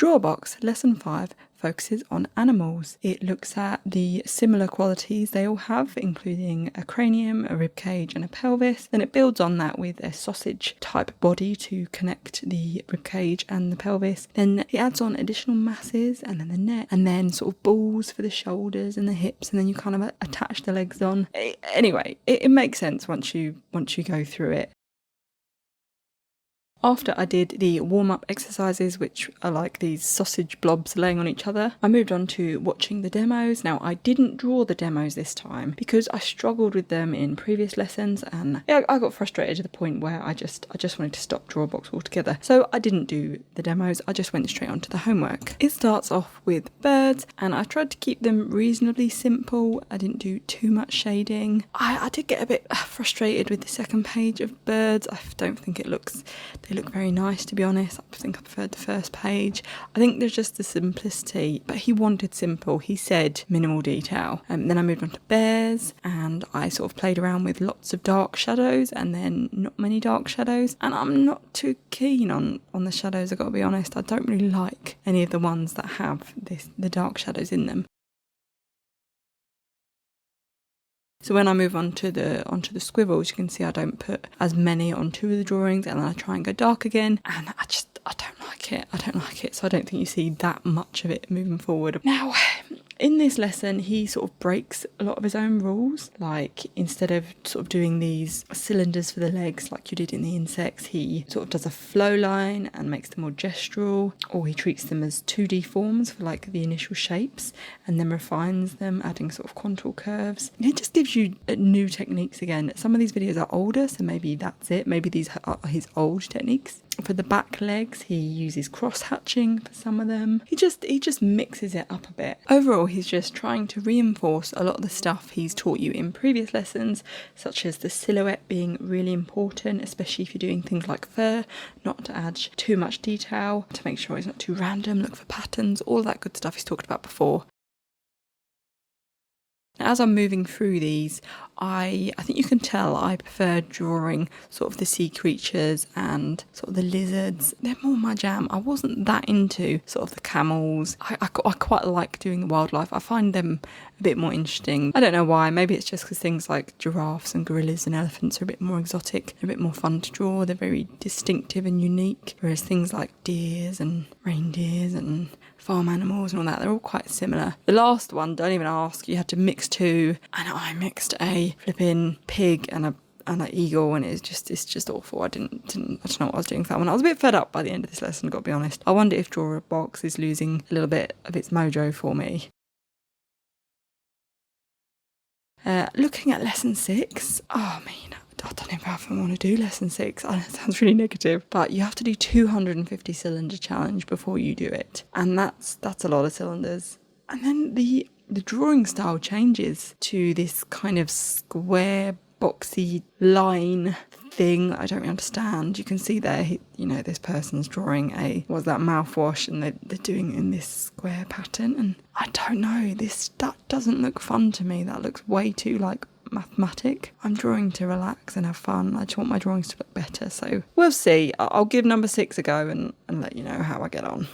Drawabox Lesson 5 focuses on animals. It looks at the similar qualities they all have, including a cranium, a rib cage and a pelvis. Then it builds on that with a sausage type body to connect the rib cage and the pelvis. Then it adds on additional masses and then the neck and then sort of balls for the shoulders and the hips, and then you kind of attach the legs on. Anyway, it makes sense once you go through it. After I did the warm-up exercises, which are like these sausage blobs laying on each other, I moved on to watching the demos. Now, I didn't draw the demos this time because I struggled with them in previous lessons, and I got frustrated to the point where I just wanted to stop Drawabox altogether. So I didn't do the demos, I just went straight on to the homework. It starts off with birds, and I tried to keep them reasonably simple. I didn't do too much shading. I did get a bit frustrated with the second page of birds. I don't think they look very nice, to be honest. I think I preferred the first page. I think there's just the simplicity, but he wanted simple. He said minimal detail. Then I moved on to bears, and I sort of played around with lots of dark shadows and then not many dark shadows, and I'm not too keen on the shadows, I've got to be honest. I don't really like any of the ones that have the dark shadows in them. So when I move on to the squirrels, you can see I don't put as many on two of the drawings, and then I try and go dark again, and I don't like it. I don't like it, so I don't think you see that much of it moving forward. Now, in this lesson, he sort of breaks a lot of his own rules. Like, instead of sort of doing these cylinders for the legs like you did in the insects, he sort of does a flow line and makes them more gestural, or he treats them as 2D forms for like the initial shapes and then refines them, adding sort of contour curves. It just gives you new techniques again. Some of these videos are older, so maybe that's it. Maybe these are his old techniques. For the back legs, he uses cross-hatching for some of them. He just mixes it up a bit. Overall, he's just trying to reinforce a lot of the stuff he's taught you in previous lessons, such as the silhouette being really important, especially if you're doing things like fur, not to add too much detail, to make sure it's not too random, look for patterns, all of that good stuff he's talked about before. Now, as I'm moving through these, I think you can tell I prefer drawing sort of the sea creatures and sort of the lizards. They're more my jam. I wasn't that into sort of the camels. I quite like doing the wildlife. I find them a bit more interesting. I don't know why. Maybe it's just because things like giraffes and gorillas and elephants are a bit more exotic, a bit more fun to draw. They're very distinctive and unique, whereas things like deers and reindeers and farm animals and all that, they're all quite similar. The last one, don't even ask, you had to mix two, and I mixed a flipping pig and an eagle, and it's just awful. I don't know what I was doing for that one. I was a bit fed up by the end of this lesson, got to be honest. I wonder if Drawabox is losing a little bit of its mojo for me. Looking at lesson 6, I don't know if I want to do lesson 6. It sounds really negative, but you have to do 250 cylinder challenge before you do it, and that's a lot of cylinders. And then the drawing style changes to this kind of square boxy line thing I don't really understand. You can see there, this person's drawing mouthwash, and they're doing it in this square pattern, and I don't know, that doesn't look fun to me. That looks way too like mathematic. I'm drawing to relax and have fun. I just want my drawings to look better, so we'll see. I'll give number 6 a go and let you know how I get on.